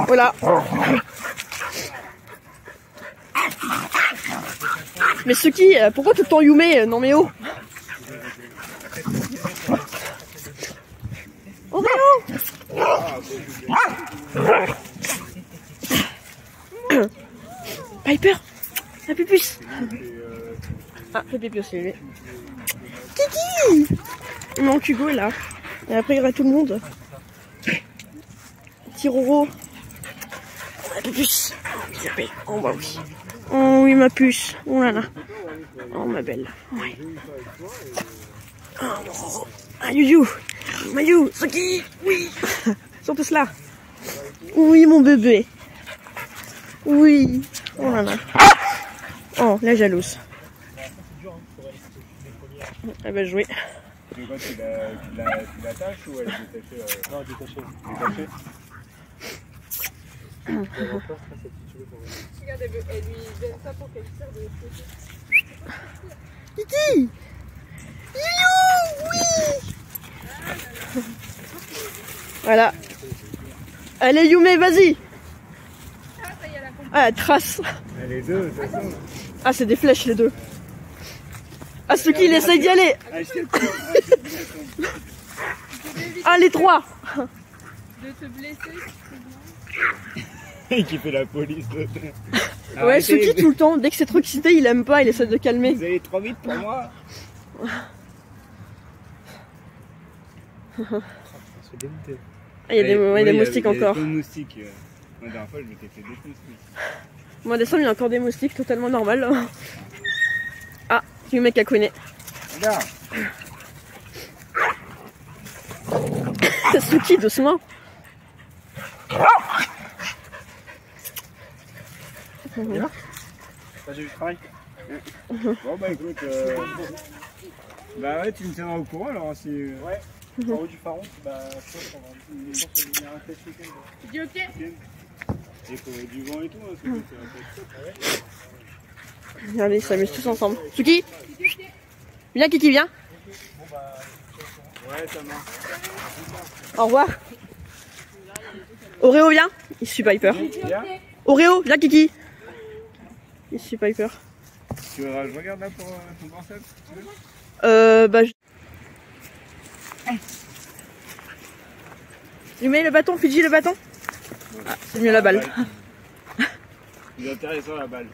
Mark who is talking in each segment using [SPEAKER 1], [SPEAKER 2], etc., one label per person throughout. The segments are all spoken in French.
[SPEAKER 1] Voilà. Mais Suki, pourquoi tout le temps Yume? Non mais oh. Oreo. Piper. La pupus. Ah, le pipi aussi, lui. Kiki. Il manque Hugo là. Et après il y aura tout le monde. Petit Roro. La pupus. Oh bah oui. Oh oui ma puce. Oh là là. Oh ma belle. Oui. Oh mon Roro. Ah Yuyu. Mayu. Suki. Oui. Ils sont tous là. Oui mon bébé. Oui. Oh là là. Oh la jalouse. Elle va jouer.
[SPEAKER 2] Tu veux quoi, tu l'attaches ou elle est détachée Non, détachée. Détachée.
[SPEAKER 3] Regarde, elle lui donne ça pour qu'elle tire de l'autre côté.
[SPEAKER 1] Kiki. Youhou. Oui. Voilà. Allez Yume, vas-y. Ah, trace.
[SPEAKER 2] Les deux, de toute façon.
[SPEAKER 1] Ah, c'est des flèches les deux. Ah, Suki, il essaye d'y aller. Ah, les trois.
[SPEAKER 3] De te blesser.
[SPEAKER 2] Et qui fait la police.
[SPEAKER 1] Ouais, Suki, tout le temps, dès que c'est trop excité, il aime pas, il essaie de calmer.
[SPEAKER 2] Vous allez trop vite pour moi. C'est dégoûté.
[SPEAKER 1] Ah, il y a des moustiques encore.
[SPEAKER 2] Il y a des moustiques. La dernière fois, je m'étais fait défoncer.
[SPEAKER 1] Moi, décembre, il y a encore des moustiques, totalement normal. Ah, Yume Kakune.
[SPEAKER 2] Regarde.
[SPEAKER 1] Suki, doucement.
[SPEAKER 2] Bien. J'ai eu le travail. Bon bah écoute, bah ouais, tu me tiendras au courant alors si... Ouais, en haut du pharaon, bah je pense qu'on va une chance de venir un test week-end.
[SPEAKER 3] Tu dis ok?
[SPEAKER 2] Et il faut du vent et tout, hein, c'est un test.
[SPEAKER 1] Regardez, ils s'amusent tous ensemble. Suki, viens Kiki, viens.
[SPEAKER 2] Ouais, ça marche.
[SPEAKER 1] Au revoir. Oreo, viens. Il suit Piper. Oreo, viens Kiki. Il suit Piper.
[SPEAKER 2] Tu veux, je regarde là pour ton concept, tu veux?
[SPEAKER 1] Bah... Tu mets le bâton, Fidji, le bâton. Ah, c'est mieux la balle.
[SPEAKER 2] Il est intéressant la balle.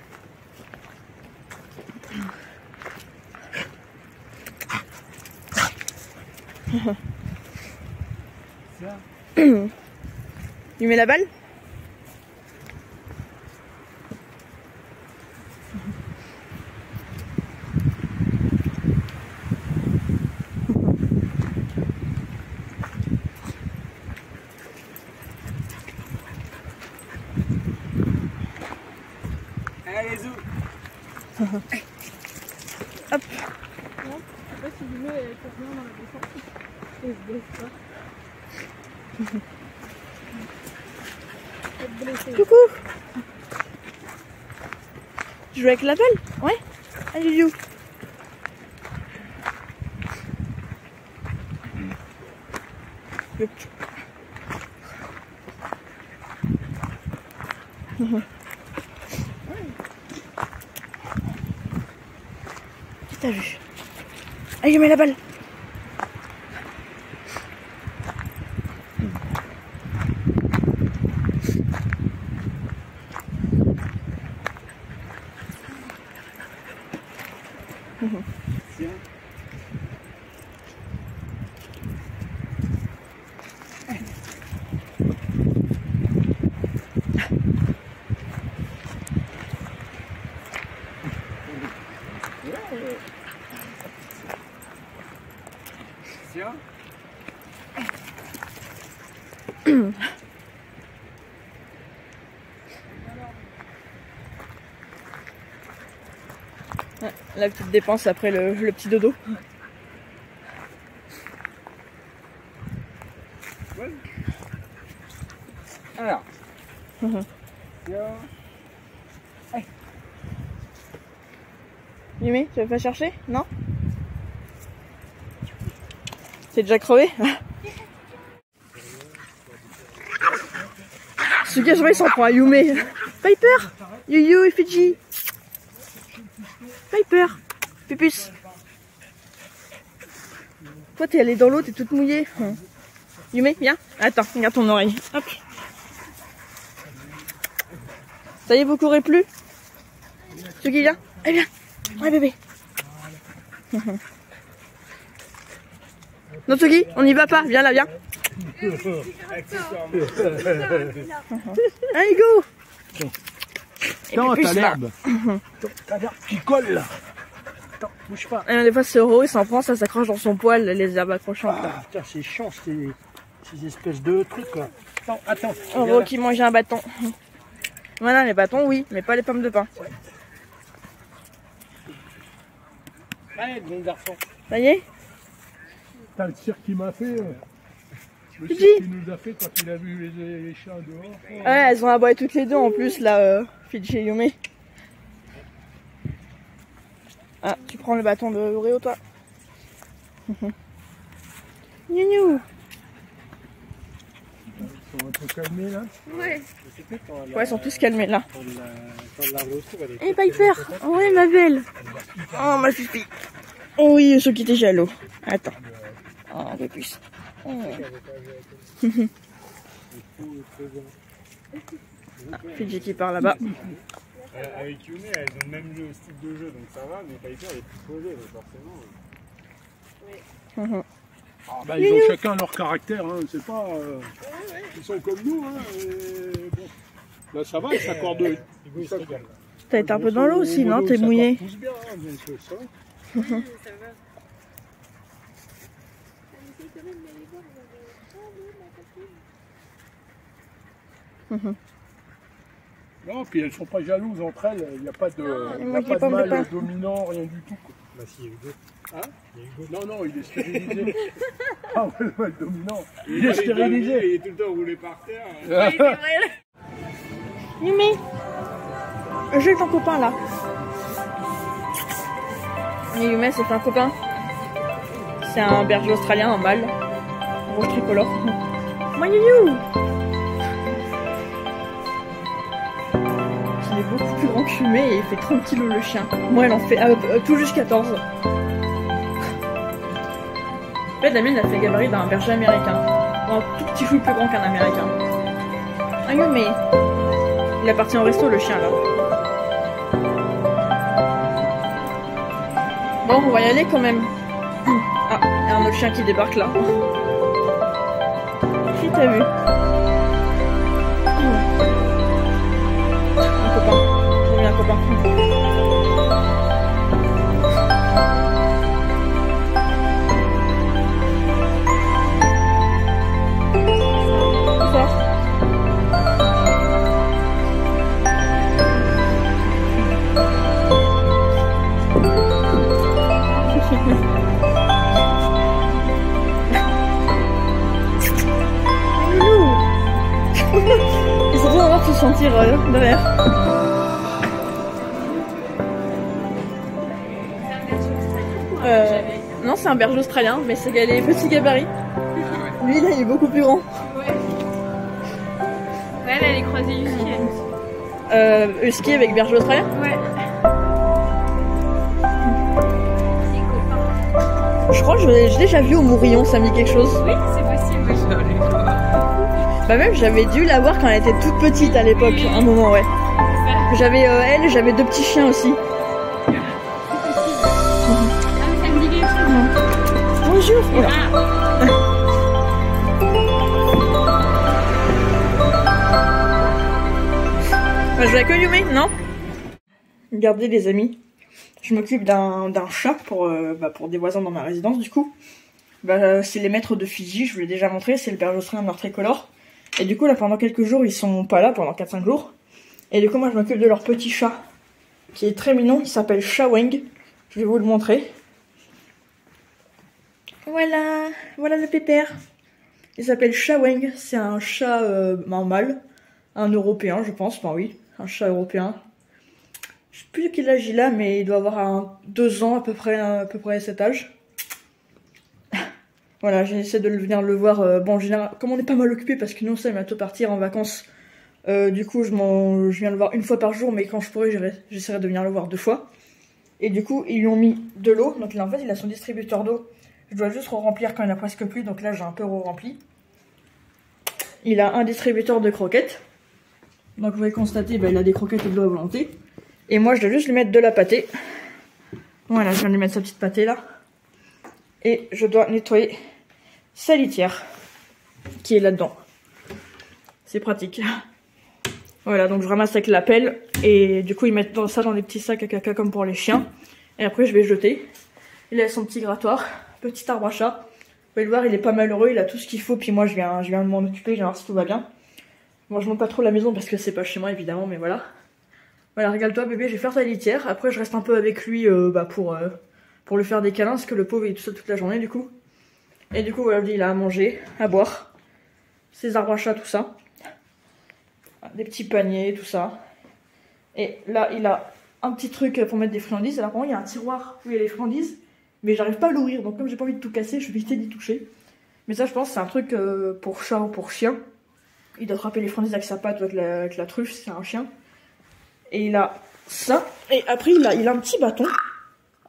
[SPEAKER 1] Tu mets la balle.
[SPEAKER 2] Allez, zou.
[SPEAKER 1] Hop.
[SPEAKER 3] Je sais pas si Yume est bien dans la descente. Et je blesse pas.
[SPEAKER 1] Coucou. Tu joues avec la balle? Ouais. Allez, you. Qui t'a vu? Allez, mets la balle.
[SPEAKER 2] Tiens.
[SPEAKER 1] La petite dépense après le petit dodo.
[SPEAKER 2] Ouais. Alors. Tiens.
[SPEAKER 1] Yumi, tu vas pas chercher? Non? C'est déjà crevé? Ce gars, il s'en prend à Yume. Piper, Yuyu et Fiji. Piper, Pupus. Toi, t'es allée dans l'eau, t'es toute mouillée. Yume, viens. Attends, regarde ton oreille. Hop. Ça y est, vous courez plus? Tsugi, viens. Allez, viens. Ouais, bébé. Non, Tsugi, on n'y va pas. Viens là, viens. Allez, go.
[SPEAKER 2] Non, t'as l'herbe. T'as l'herbe qui colle là. Attends, bouge pas.
[SPEAKER 1] Et des fois, ce Oro, il s'en prend, ça s'accroche dans son poil, les herbes accrochantes.
[SPEAKER 2] Ah, putain, c'est chiant, ces espèces de trucs là. Attends.
[SPEAKER 1] Oro qui mange un bâton. Voilà, les bâtons, oui, mais pas les pommes de pain.
[SPEAKER 2] Allez, bon garçon.
[SPEAKER 1] Ça y est?
[SPEAKER 2] T'as le cirque qu'il m'a fait. Le
[SPEAKER 1] Fiji.
[SPEAKER 2] cirque qu'il nous a fait quand il a vu les chiens dehors.
[SPEAKER 1] Ouais, elles ont aboyé toutes les deux en plus, là, Fiji et Yume. Ah, tu prends le bâton de Oreo, toi. Gnou.
[SPEAKER 2] Ils sont un peu calmés là.
[SPEAKER 3] Ouais.
[SPEAKER 1] Ouais, ils sont tous calmés là. Et Piper. Oh, ouais, ma belle. Oh, ma fifi. Oh oui, ceux qui étaient jaloux. Attends. Oh, un peu plus. Oh. Ah, Fiji qui part là-bas.
[SPEAKER 2] Avec Yume, elles ont le même style de jeu, donc ça va, mais Piper elle est plus posée, donc forcément. Ah, bah, ils ont chacun leur caractère, hein, c'est pas. Ils sont comme nous, hein, et bon. Là ça va, ils s'accordent.
[SPEAKER 1] T'as été un peu dans l'eau aussi, non? T'es mouillé.
[SPEAKER 2] Pousse bien, hein, donc ça.
[SPEAKER 3] Oui, ça va.
[SPEAKER 2] Non, puis elles sont pas jalouses entre elles, il n'y a pas de, mâle dominant, rien du tout. Quoi.
[SPEAKER 4] Bah si, il y a Hugo.
[SPEAKER 2] Hein? Non, il est stérilisé. Ah ouais, le mâle dominant. Il est stérilisé. Il est tout le temps roulé par terre.
[SPEAKER 3] Oui, c'est vrai.
[SPEAKER 1] Yume, j'ai ton copain là. Et Yume, c'est un copain. C'est un berger australien, un mâle. Rouge tricolore. Moi, Yuyu. Il est beaucoup plus grand que Yume et il fait 30 kilos le chien. Moi, elle en fait tout juste 14. En fait, la mienne a fait le gabarit d'un berger américain. Un tout petit chou plus grand qu'un américain. Ah, Yume. Il appartient au resto, le chien, là. Bon, on va y aller quand même. Ah, il y a un autre chien qui débarque là. Qui t'a vu? Un copain. J'ai vu un copain. Bonsoir. Ils sont trop heureux de se sentir derrière. Non, c'est un berger australien, mais c'est les petits gabarits. Lui, là, il est beaucoup plus grand.
[SPEAKER 3] Ouais. Ouais, elle est croisée Husky.
[SPEAKER 1] Husky avec berger australien.
[SPEAKER 3] Ouais. C'est copain.
[SPEAKER 1] Je crois que je l'ai déjà vu au Mourillon, ça me dit quelque chose.
[SPEAKER 3] Oui, c'est possible.
[SPEAKER 1] Bah même, j'avais dû la voir quand elle était toute petite à l'époque, un moment, ouais. J'avais elle, j'avais deux petits chiens aussi.
[SPEAKER 3] Ça me dit quelque chose.
[SPEAKER 1] Bonjour. Voilà. Je vais accueillir Yume, non? Regardez les amis, je m'occupe d'un chat pour des voisins dans ma résidence du coup. C'est les maîtres de Fiji, je vous l'ai déjà montré, c'est le berger australien noir tricolore. Et du coup là pendant quelques jours ils sont pas là, pendant 4-5 jours. Et du coup moi je m'occupe de leur petit chat, qui est très mignon, il s'appelle Shaweng. Je vais vous le montrer. Voilà, voilà le pépère. Il s'appelle Shaweng, c'est un chat un mâle, un européen je pense, enfin oui, un chat européen. Je sais plus quel âge il a, mais il doit avoir 2 ans à peu près cet âge. Voilà, j'essaie de venir le voir. Bon, en général, comme on est pas mal occupé, parce que nous on sait bientôt partir en vacances Du coup, je viens le voir une fois par jour, mais quand je pourrai, j'essaierai de venir le voir 2 fois. Et du coup, ils lui ont mis de l'eau. Donc là, en fait, il a son distributeur d'eau. Je dois juste re-remplir quand il n'y en a presque plus. Donc là, j'ai un peu re-rempli. Il a un distributeur de croquettes. Donc vous pouvez constater, il a des croquettes et de l'eau à volonté. Et moi, je dois juste lui mettre de la pâtée. Voilà, je viens de lui mettre sa petite pâtée là. Et je dois nettoyer sa litière qui est là-dedans. C'est pratique. Voilà, donc je ramasse avec la pelle et du coup ils mettent ça dans des petits sacs à caca comme pour les chiens. Et après je vais jeter. Il a son petit grattoir, petit arbre à chat. Vous pouvez le voir, il est pas malheureux, il a tout ce qu'il faut. Puis moi je viens de m'en occuper, je viens voir si tout va bien. Moi je monte pas trop la maison parce que c'est pas chez moi évidemment, mais voilà. Voilà, regarde-toi bébé, je vais faire ta litière. Après je reste un peu avec lui pour lui faire des câlins parce que le pauvre il est tout seul toute la journée du coup. Et du coup voilà, il a à manger, à boire, ses arbres à chat, tout ça. Des petits paniers, tout ça. Et là, il a un petit truc pour mettre des friandises. Alors, par contre, il y a un tiroir où il y a les friandises, mais j'arrive pas à l'ouvrir. Donc, comme j'ai pas envie de tout casser, je vais éviter d'y toucher. Mais ça, je pense, c'est un truc pour chat ou pour chien. Il doit attraper les friandises avec sa patte ou avec la truffe, c'est un chien. Et il a ça. Et après, il a un petit bâton.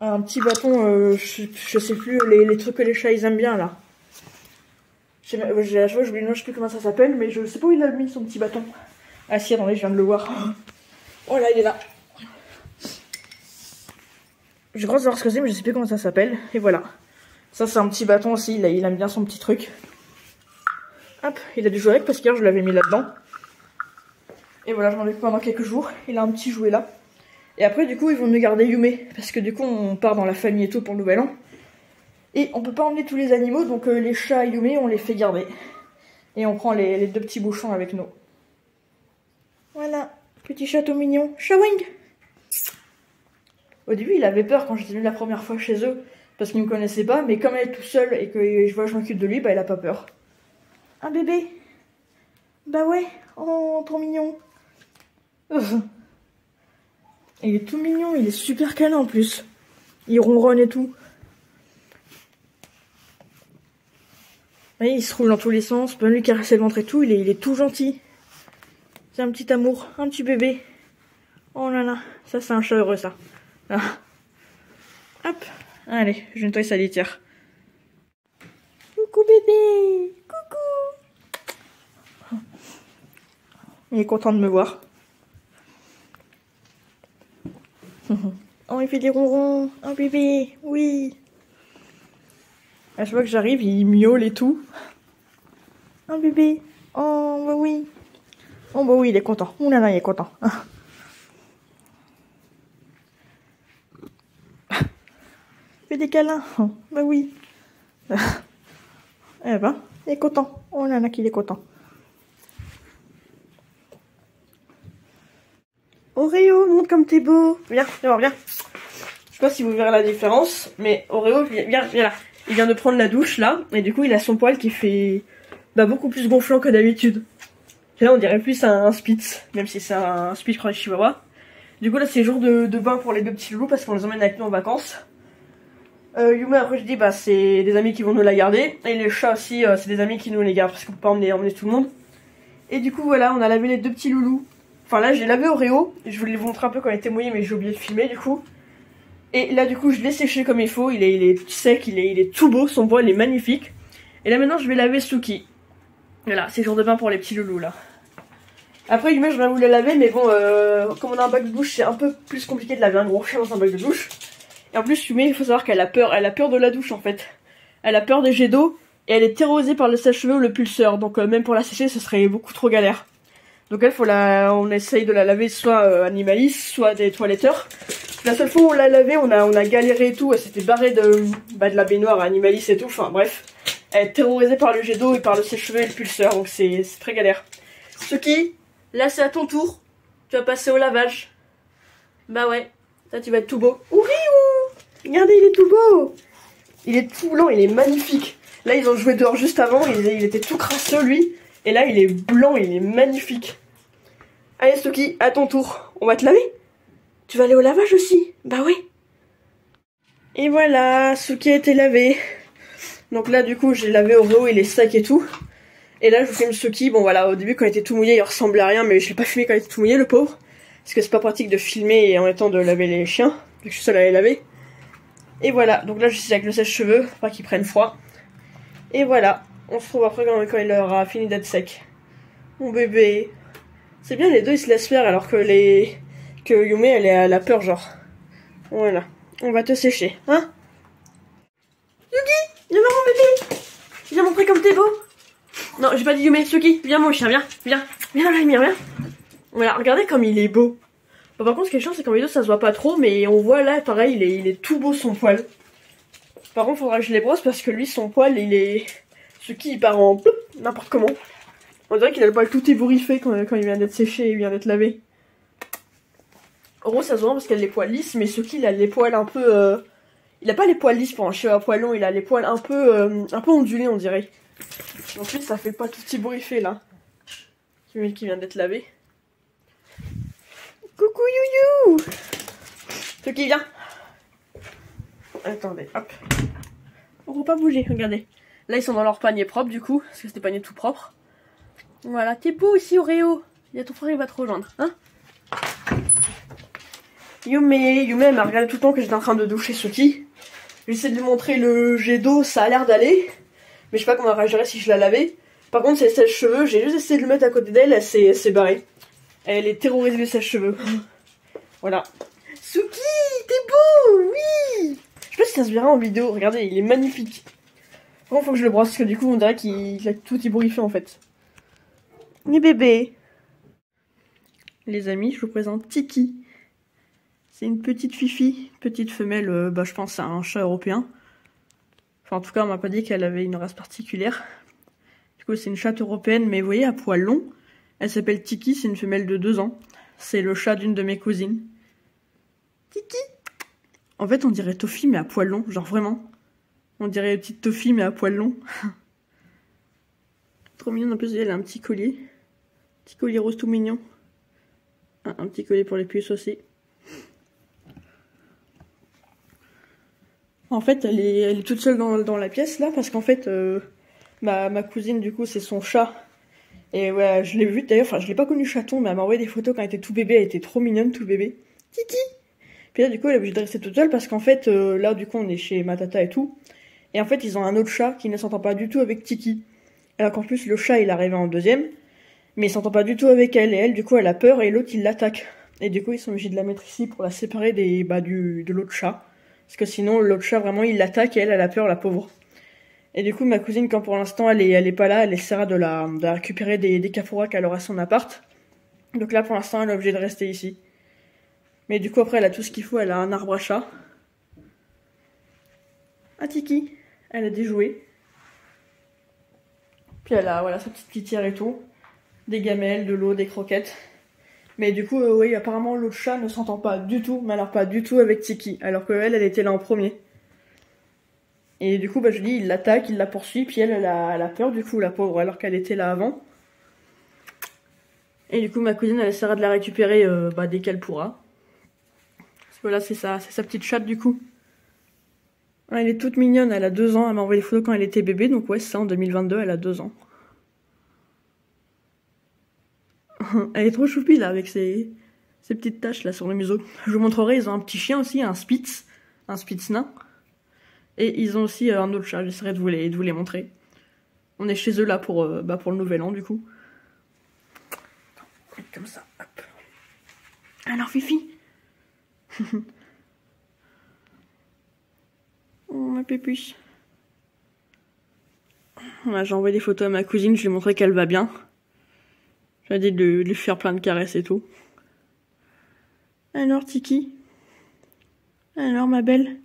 [SPEAKER 1] Un petit bâton, je sais plus, les trucs que les chats ils aiment bien là. Je sais plus comment ça s'appelle, mais je sais pas où il a mis son petit bâton. Ah si, attendez, je viens de le voir. Oh là, il est là. Je crois savoir ce que c'est, mais je sais plus comment ça s'appelle. Et voilà. Ça, c'est un petit bâton aussi. Il aime bien son petit truc. Hop, il a du jouet avec parce qu'hier, je l'avais mis là-dedans. Et voilà, je m'en occupe pendant quelques jours. Il a un petit jouet là. Et après, du coup, ils vont nous garder Yume. Parce que du coup, on part dans la famille et tout pour le nouvel an. Et on peut pas emmener tous les animaux. Donc, les chats et Yume, on les fait garder. Et on prend les 2 petits bouchons avec nous. Voilà, petit château mignon. Shawing. Au début, il avait peur quand j'étais venue la première fois chez eux, parce qu'il me connaissait pas, mais comme elle est tout seul et que je m'occupe de lui, il a pas peur. Un bébé. Bah ouais, oh, trop mignon. Il est tout mignon, il est super câlin en plus. Il ronronne et tout. Et il se roule dans tous les sens, peut lui caresser le ventre et tout, il est tout gentil. C'est un petit amour, un petit bébé. Oh là là, ça c'est un chat heureux ça. Ah. Hop, allez, je nettoie sa litière. Coucou bébé, coucou. Il est content de me voir. Oh, il fait des ronrons. Oh bébé, oui. À chaque fois que j'arrive, il miaule et tout. Oh bébé, oh bah oui. Oh bah oui, il est content. Ouh là là, il est content. Fais des câlins. Oh, bah oui. Eh ben, il est content. Oh là là, qu'il est content. Oreo, montre comme t'es beau. Viens, viens voir, viens. Je sais pas si vous verrez la différence, mais Oreo, viens là. Il vient de prendre la douche là, et du coup il a son poil qui fait beaucoup plus gonflant que d'habitude. Et là on dirait plus un Spitz, même si c'est un Spitz croisé Chihuahua. Du coup là c'est jour de bain pour les 2 petits loulous parce qu'on les emmène avec nous en vacances. Yume après je dis c'est des amis qui vont nous la garder. Et les chats aussi c'est des amis qui nous les gardent parce qu'on peut pas emmener tout le monde. Et du coup voilà, on a lavé les 2 petits loulous. Enfin là j'ai lavé Oreo, je voulais vous montrer un peu quand il était mouillé mais j'ai oublié de filmer du coup. Et là du coup je l'ai séché comme il faut, il est sec, il est tout beau, son poil est magnifique. Et là maintenant je vais laver Suki. Voilà, c'est jour de bain pour les petits loulous là. Après Yume j'aurais voulu la laver mais bon comme on a un bac de douche c'est un peu plus compliqué de laver un gros chien dans un bac de douche. Et en plus Yume il faut savoir qu'elle a peur de la douche en fait. Elle a peur des jets d'eau et elle est terrorisée par le sèche-cheveux ou le pulseur. Donc même pour la sécher ce serait beaucoup trop galère. Donc elle on essaye de la laver soit animaliste, soit des toiletteurs. La seule fois où on l'a lavée, on a galéré et tout, elle s'était barrée de la baignoire animaliste et tout, enfin bref. Elle est terrorisée par le jet d'eau et par le sèche-cheveux et le pulseur, donc c'est très galère. Suki, là c'est à ton tour, tu vas passer au lavage. Bah ouais, ça tu vas être tout beau. Ouriou! Regardez, il est tout beau! Il est tout blanc, il est magnifique. Là ils ont joué dehors juste avant, il était tout crasseux lui. Et là il est blanc, il est magnifique. Allez Suki, à ton tour, on va te laver? Tu vas aller au lavage aussi? Bah oui. Et voilà, Suki a été lavé. Donc là du coup j'ai lavé Oreo, il est sec et tout. Et là je vous filme Suki. Bon voilà, au début quand il était tout mouillé il ressemblait à rien, mais je l'ai pas filmé quand il était tout mouillé le pauvre. Parce que c'est pas pratique de filmer et en même temps de laver les chiens, vu que je suis seule à les laver. Et voilà, donc là je suis avec le sèche-cheveux, pour pas qu'ils prennent froid. Et voilà, on se retrouve après quand il aura fini d'être sec. Mon bébé. C'est bien, les deux ils se laissent faire alors que Yume elle a peur genre. Voilà, on va te sécher, hein. Yuki, viens voir mon bébé. Viens montrer comme t'es beau. Non, j'ai pas dit Yume, Suki, viens mon chien, viens dans la lumière, viens. Voilà, regardez comme il est beau. Bon, par contre, ce qui est chiant, c'est qu'en vidéo ça se voit pas trop, mais on voit là, pareil, il est tout beau son poil. Par contre, faudra que je les brosse parce que lui, son poil, il est... Suki, il part en n'importe comment. On dirait qu'il a le poil tout ébouriffé quand il vient d'être séché et il vient d'être lavé. En gros, ça se voit parce qu'il a les poils lisses, mais Suki, il a les poils un peu... Il a pas les poils lisses pour un chien à poil long, il a les poils un peu ondulés, on dirait. Donc lui, ça fait pas tout ébouriffé, là. Qui vient d'être lavé. Coucou Youyou. Suki, viens. Attendez, hop. On va pas bouger, regardez. Là, ils sont dans leur panier propre, du coup, parce que c'est des paniers tout propres. Voilà, t'es beau aussi, Oreo. Il y a ton frère, il va te rejoindre, hein. Yume elle m'a regardé tout le temps que j'étais en train de doucher Suki. J'essaie de lui montrer le jet d'eau, ça a l'air d'aller. Mais je sais pas comment elle réagirait si je la lavais. Par contre, c'est le sèche-cheveux, j'ai juste essayé de le mettre à côté d'elle, elle s'est barrée. Elle est terrorisée du sèche-cheveux. Voilà. Suki, t'es beau, oui. Je sais pas si ça se verra en vidéo, regardez, il est magnifique. Par contre, faut que je le brosse, parce que du coup, on dirait qu'il a tout ébouriffé en fait. Les bébés. Les amis, je vous présente Tiki. C'est une petite fifi, petite femelle, je pense à un chat européen. Enfin, en tout cas, on m'a pas dit qu'elle avait une race particulière. Du coup, c'est une chatte européenne, mais vous voyez, à poil long. Elle s'appelle Tiki, c'est une femelle de 2 ans. C'est le chat d'une de mes cousines. Tiki. En fait, on dirait Toffee, mais à poil long, genre vraiment. On dirait une petite Toffee, mais à poil long. Trop mignonne, en plus, elle a un petit collier. Petit collier rose tout mignon. Un petit collier pour les puces aussi. En fait, elle est toute seule dans la pièce, là, parce qu'en fait, ma cousine, du coup, c'est son chat. Et ouais, je l'ai vu, d'ailleurs, enfin, je l'ai pas connu chaton, mais elle m'a envoyé des photos quand elle était tout bébé, elle était trop mignonne, tout bébé. Tiki. Puis là, du coup, elle est obligée de rester toute seule, parce qu'en fait, là, du coup, on est chez ma tata et tout. Et en fait, ils ont un autre chat qui ne s'entend pas du tout avec Tiki. Alors qu'en plus, le chat, il est arrivé en deuxième, mais il s'entend pas du tout avec elle. Et elle, du coup, elle a peur, et l'autre, il l'attaque. Et du coup, ils sont obligés de la mettre ici pour la séparer de l'autre chat. Parce que sinon, l'autre chat, vraiment, il l'attaque et elle a peur, la pauvre. Et du coup, ma cousine, quand pour l'instant, elle est pas là, elle essaiera de la récupérer des Capoura qu'elle aura à son appart. Donc là, pour l'instant, elle est obligée de rester ici. Mais du coup, après, elle a tout ce qu'il faut, elle a un arbre à chat. Ah, Tiki, elle a des jouets. Puis elle a, voilà, sa petite litière et tout. Des gamelles, de l'eau, des croquettes. Mais du coup, oui, apparemment, l'autre chat ne s'entend pas du tout, mais alors pas du tout avec Tiki. Alors qu'elle, elle était là en premier. Et du coup, je dis, il l'attaque, il la poursuit, puis elle a peur, du coup, la pauvre, alors qu'elle était là avant. Et du coup, ma cousine, elle essaiera de la récupérer dès qu'elle pourra. Parce que là, c'est sa petite chatte, du coup. Elle est toute mignonne, elle a 2 ans, elle m'a envoyé des photos quand elle était bébé, donc ouais, c'est ça, en 2022, elle a 2 ans. Elle est trop choupie, là, avec ses petites taches, là, sur le museau. Je vous montrerai, ils ont un petit chien aussi, un Spitz nain. Et ils ont aussi un autre chat, j'essaierai de vous les montrer. On est chez eux, là, pour le nouvel an, du coup. Comme ça, hop. Alors, Fifi. Oh, ma pépuche. Voilà, j'ai envoyé des photos à ma cousine, je lui ai montré qu'elle va bien. J'ai dit de lui faire plein de caresses et tout. Alors, Tiki. Alors, ma belle.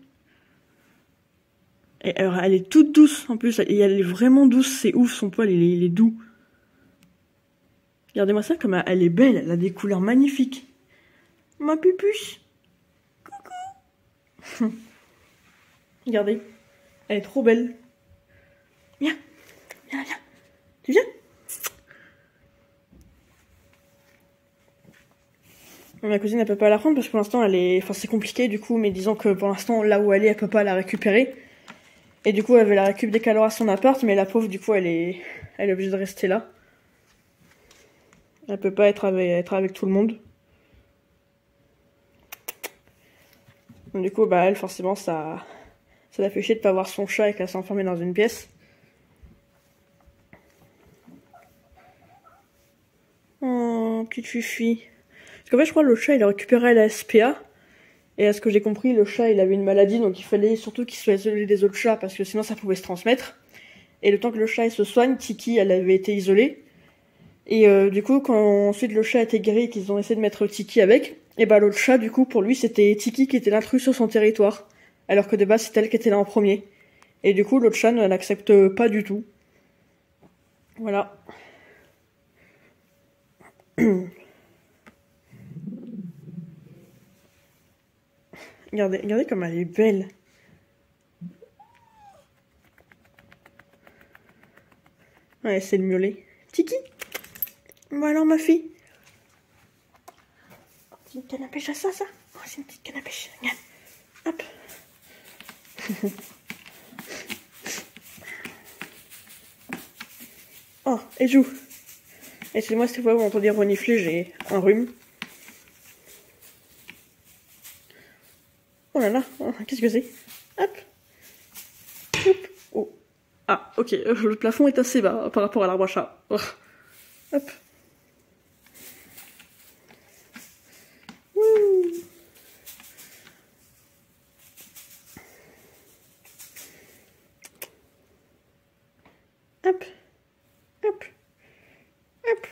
[SPEAKER 1] Et alors, elle est toute douce, en plus. Et elle est vraiment douce, c'est ouf, son poil, il est doux. Regardez-moi ça, comme elle est belle, elle a des couleurs magnifiques. Ma pupuche. Coucou. Regardez, elle est trop belle. Viens. Tu viens? Ma cousine, elle peut pas la prendre parce que pour l'instant, c'est compliqué du coup, mais disons que pour l'instant, là où elle est, elle peut pas la récupérer. Et du coup, elle avait la récup des calories à son appart, mais la pauvre, du coup, elle est obligée de rester là. Elle peut pas être avec tout le monde. Donc, du coup, bah, elle, forcément, ça la fait chier de pas voir son chat et qu'elle s'est enfermée dans une pièce. Oh, petite Fifi. Parce qu'en fait, je crois que le chat, il a récupéré la SPA. Et à ce que j'ai compris, le chat, il avait une maladie, donc il fallait surtout qu'il soit isolé des autres chats, parce que sinon ça pouvait se transmettre. Et le temps que le chat il se soigne, Tiki, elle avait été isolée. Et du coup, quand ensuite le chat était guéri et qu'ils ont essayé de mettre Tiki avec, et bah l'autre chat, du coup, pour lui, c'était Tiki qui était l'intrus sur son territoire. Alors que de base, c'était elle qui était là en premier. Et du coup, l'autre chat ne l'accepte pas du tout. Voilà. Regardez comme elle est belle. Ouais, c'est le miauler. Tiki. Bon alors, ma fille. C'est une canne à pêche à ça Oh, c'est une petite canne à pêche. Regarde. Hop. Oh, elle joue. Excusez-moi, cette fois, vous m'entendez renifler, j'ai un rhume. Oh là là, oh, qu'est-ce que c'est? Hop. Hop. Oh. Ah, ok, le plafond est assez bas par rapport à l'arbre à chat. Oh. Hop. Wouh. Hop. Hop. Hop.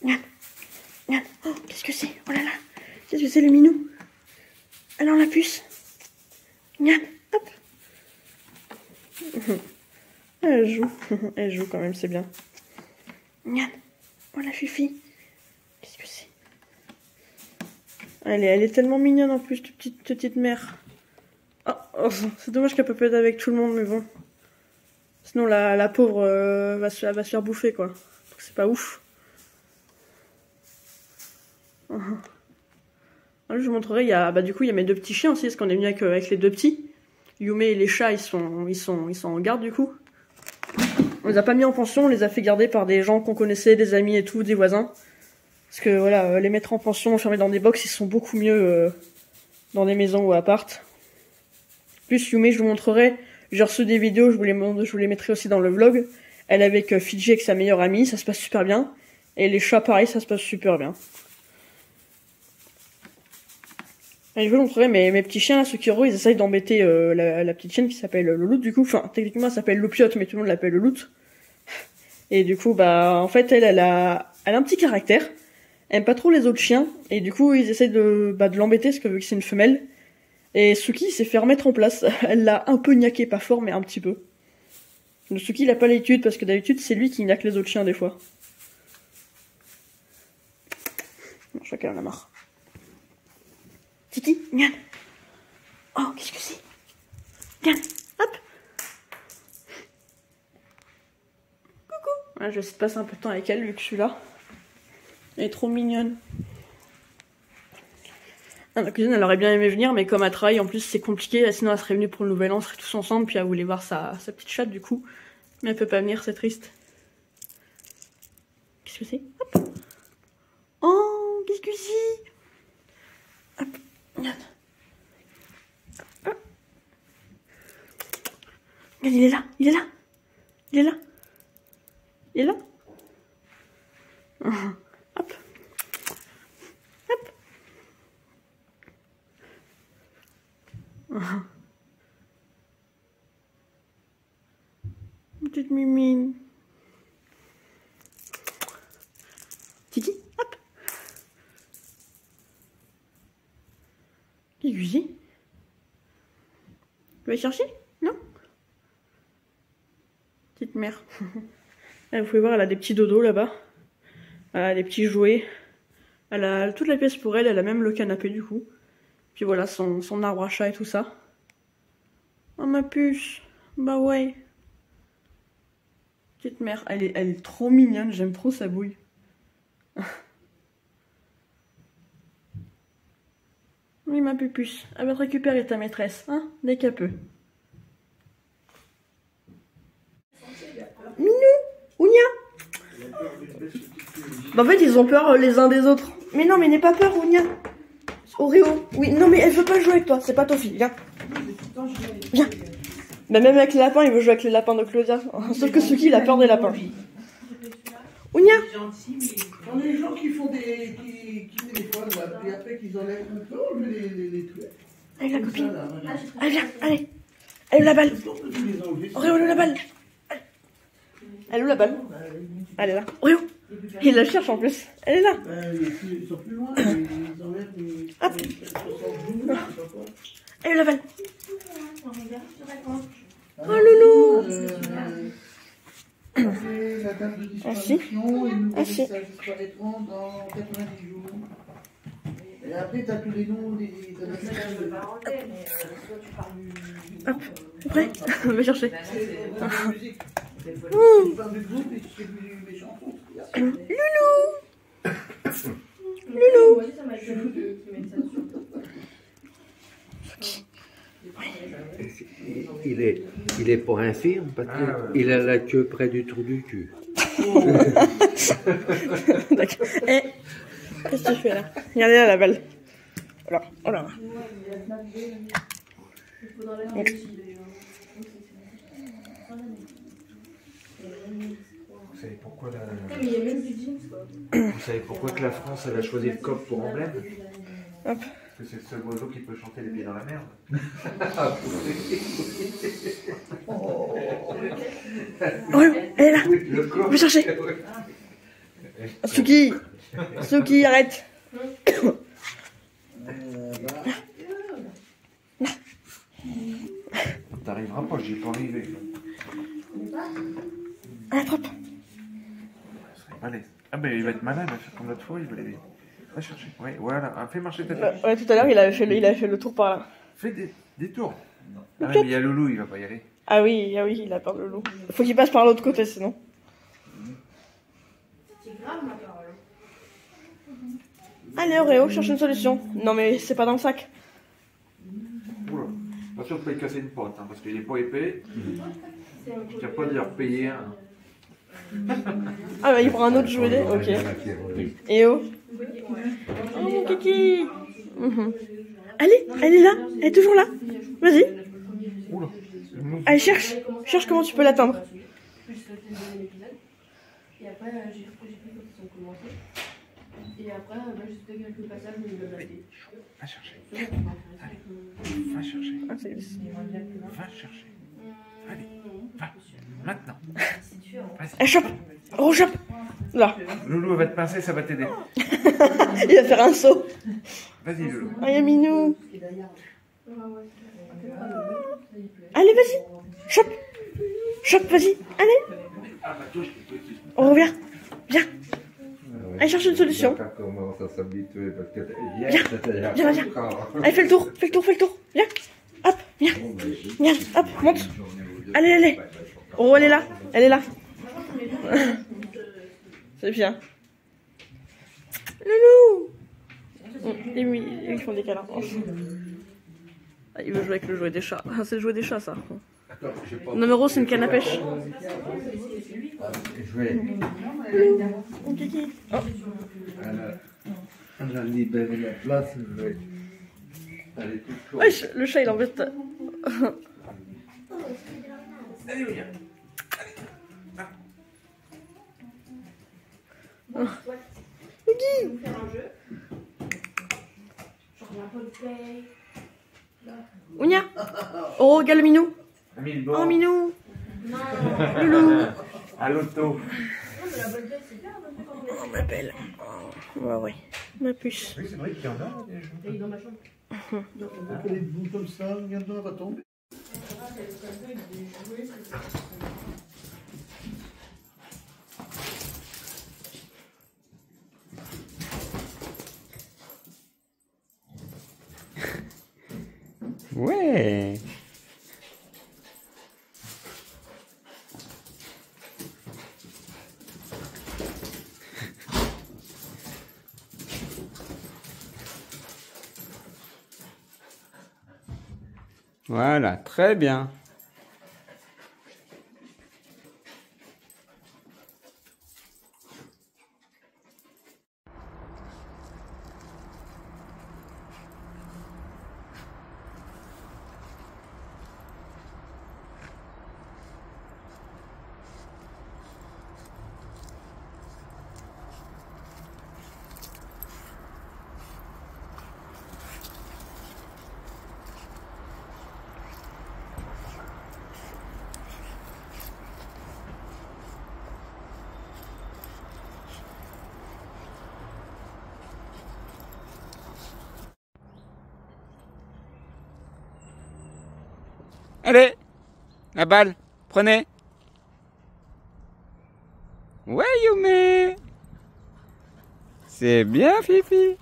[SPEAKER 1] Regarde. Regarde. Oh, qu'est-ce que c'est? Oh là là. Qu'est-ce que c'est le minou? Alors la puce. Regarde. Hop. Elle joue. Elle joue quand même, c'est bien. Regarde. Oh la Fifi. Qu'est-ce que c'est? Elle est tellement mignonne en plus, petite mère. Oh, c'est dommage qu'elle peut pas être avec tout le monde, mais bon. Sinon la pauvre elle va se faire bouffer quoi. C'est pas ouf. Je vous montrerai, du coup il y a mes deux petits chiens aussi, parce qu'on est venu avec les deux petits. Yume et les chats ils sont en garde du coup. On les a pas mis en pension, on les a fait garder par des gens qu'on connaissait, des amis et tout, des voisins. Parce que voilà, les mettre en pension, enfermés dans des box, ils sont beaucoup mieux dans des maisons ou appart. Plus Yume, je vous montrerai, j'ai reçu des vidéos, je vous les mettrai aussi dans le vlog. Elle est avec Fidji, avec sa meilleure amie, ça se passe super bien. Et les chats pareil, ça se passe super bien. Et je vous montrerai mes petits chiens, là, Sukiro, ils essayent d'embêter la petite chienne qui s'appelle Louloute du coup. Enfin, techniquement elle s'appelle Loupiote, mais tout le monde l'appelle Louloute. Et du coup, bah, en fait, elle a un petit caractère. Elle aime pas trop les autres chiens. Et du coup, ils essayent de l'embêter, parce que vu que c'est une femelle. Et Suki s'est fait remettre en place. Elle l'a un peu niaqué, pas fort, mais un petit peu. Le Suki, il a pas l'habitude, parce que d'habitude, c'est lui qui niaque les autres chiens, des fois. Bon, chacun en a marre. Tiki, regarde. Oh, qu'est-ce que c'est? Regarde, hop. Coucou. Ouais, je vais essayer de passer un peu de temps avec elle, vu que je suis là. Elle est trop mignonne. Ah, ma cousine, elle aurait bien aimé venir, mais comme elle travaille, en plus, c'est compliqué. Sinon, elle serait venue pour le nouvel an, on serait tous ensemble, puis elle voulait voir sa petite chatte, du coup. Mais elle peut pas venir, c'est triste. Qu'est-ce que c'est? Hop. Oh, qu'est-ce que c'est? Hop, regarde. Hop. Regarde, il est là, il est là. Il est là. Il est là. Hop. Hop. Petite mimine. Tiki, hop. Aiguille. Tu vas chercher? Non? Petite mère. Là, vous pouvez voir, elle a des petits dodos là-bas. Elle a des petits jouets. Elle a toute la pièce pour elle, elle a même le canapé du coup. Puis voilà, son arbre à chat et tout ça. Oh ma puce. Bah ouais. Petite mère, elle est trop mignonne, j'aime trop sa bouille. Oui ma pupuce, elle va te récupérer ta maîtresse, hein, dès qu'elle peut. Bah, en fait, ils ont peur les uns des autres. Mais non, mais n'aie pas peur, Ounia. Oreo. Oui, non, mais elle veut pas jouer avec toi. C'est pas Tofi. Viens. Viens. Bah, même avec les lapins, il veut jouer avec les lapins de Claudia. Sauf que Suki, il a peur des lapins. Ounia.
[SPEAKER 4] On a des gens qui font des. qui téléphonent là, et après qu'ils enlèvent un peu, on veut les trucs.
[SPEAKER 1] Allez, la copine. Allez, viens, allez. Elle est où la balle? Oreo, elle est où la balle? Elle est où la balle? Elle est là. Oreo. Il la cherche en plus. Elle est là.
[SPEAKER 4] Ils sont plus loin, ils enlèvent les.
[SPEAKER 1] Hop. Elle est où la balle? Oh, loulou.
[SPEAKER 4] On fait la date de disparition et nous ça disparaîtront dans 90 jours. Et après, t'as tous les noms des
[SPEAKER 1] Hop, prêt? On va chercher. Loulou. Loulou.
[SPEAKER 5] Il est pour infirme parce qu'il a la queue près du trou du cul.
[SPEAKER 1] D'accord. Et qu'est-ce que tu fais là? Regardez là la balle. Alors, oh là.
[SPEAKER 5] Vous savez pourquoi Vous savez pourquoi que la France elle a choisi le coq pour emblème?
[SPEAKER 1] Hop.
[SPEAKER 5] Parce que c'est le seul oiseau qui peut chanter les pieds dans la merde.
[SPEAKER 1] Ouais, elle est là. Je vais chercher. Suki. Suki, arrête.
[SPEAKER 5] T'arriveras pas, j'y ai pas arrivé.
[SPEAKER 1] Attrape.
[SPEAKER 5] Allez. Ah ben il va être malade, comme l'autre fois, il va les... Va chercher. Oui, voilà. Ah, fais marcher ta tête.
[SPEAKER 1] Ouais, tout à l'heure, il avait fait le tour par là.
[SPEAKER 5] Fais des tours. Ah, mais il y a Loulou, il va pas y aller.
[SPEAKER 1] Ah oui, il a peur de l'eau. Faut qu'il passe par l'autre côté, sinon. Allez, Oreo, cherche une solution. Non, mais c'est pas dans le sac.
[SPEAKER 5] Oula. Pas sûr de pas y casser une porte, hein, parce qu'il est pas épais. Je tiens pas de leur payer un.
[SPEAKER 1] Ah bah il prend un autre jouet, ok. Et oh. Oh mon kiki. Allez, elle est là, elle est toujours là. Vas-y. Allez, cherche comment tu peux l'atteindre.
[SPEAKER 3] Et après, j'ai pris quand ils ont commencé. Et après, j'ai fait quelques passages où il m'a battu.
[SPEAKER 5] Va chercher. Va chercher. Va chercher. Allez, va. Maintenant.
[SPEAKER 1] Elle chope. Oh, chope. Là.
[SPEAKER 5] Loulou va te pincer, ça va t'aider.
[SPEAKER 1] Il va faire un saut.
[SPEAKER 5] Vas-y, Loulou.
[SPEAKER 1] Oh, Yaminou. Allez, vas-y. Chope. Chope, vas-y. Allez. On revient. Viens. Allez, cherche une solution. Viens. Allez, fais le tour. Viens. Hop, viens. Viens, hop, monte. Allez. Oh, elle est là. C'est bien. Loulou. Ils font des câlins. Ah, il veut jouer avec le jouet des chats. Ah, c'est le jouet des chats, ça. Numéro, c'est une canne à pêche. Kiki. Oh.
[SPEAKER 4] Elle a libéré la place.
[SPEAKER 1] Wesh, le chat, il embête.
[SPEAKER 5] Allez, viens.
[SPEAKER 1] Kiki. Ounia. Oh, regarde le minou. Oh, minou. Loulou.
[SPEAKER 5] À l'auto.
[SPEAKER 1] Oh, ma belle. Oh, ouais. Ma puce.
[SPEAKER 5] Oui, c'est vrai qu'il y en a.
[SPEAKER 3] Il est dans ma chambre.
[SPEAKER 4] Donc, elle est debout comme ça, bientôt elle va tomber.
[SPEAKER 2] Ouais. Voilà, très bien.
[SPEAKER 6] Allez, la balle, prenez. Ouais, Yume. C'est bien, Fifi.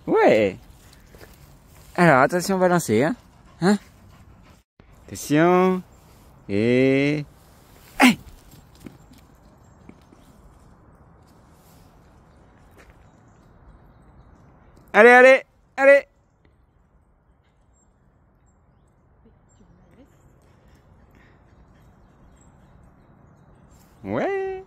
[SPEAKER 6] Ouais. Alors, attention, on va lancer, hein. Hein? Attention. Et... Hey! Allez, allez, allez. Ouais.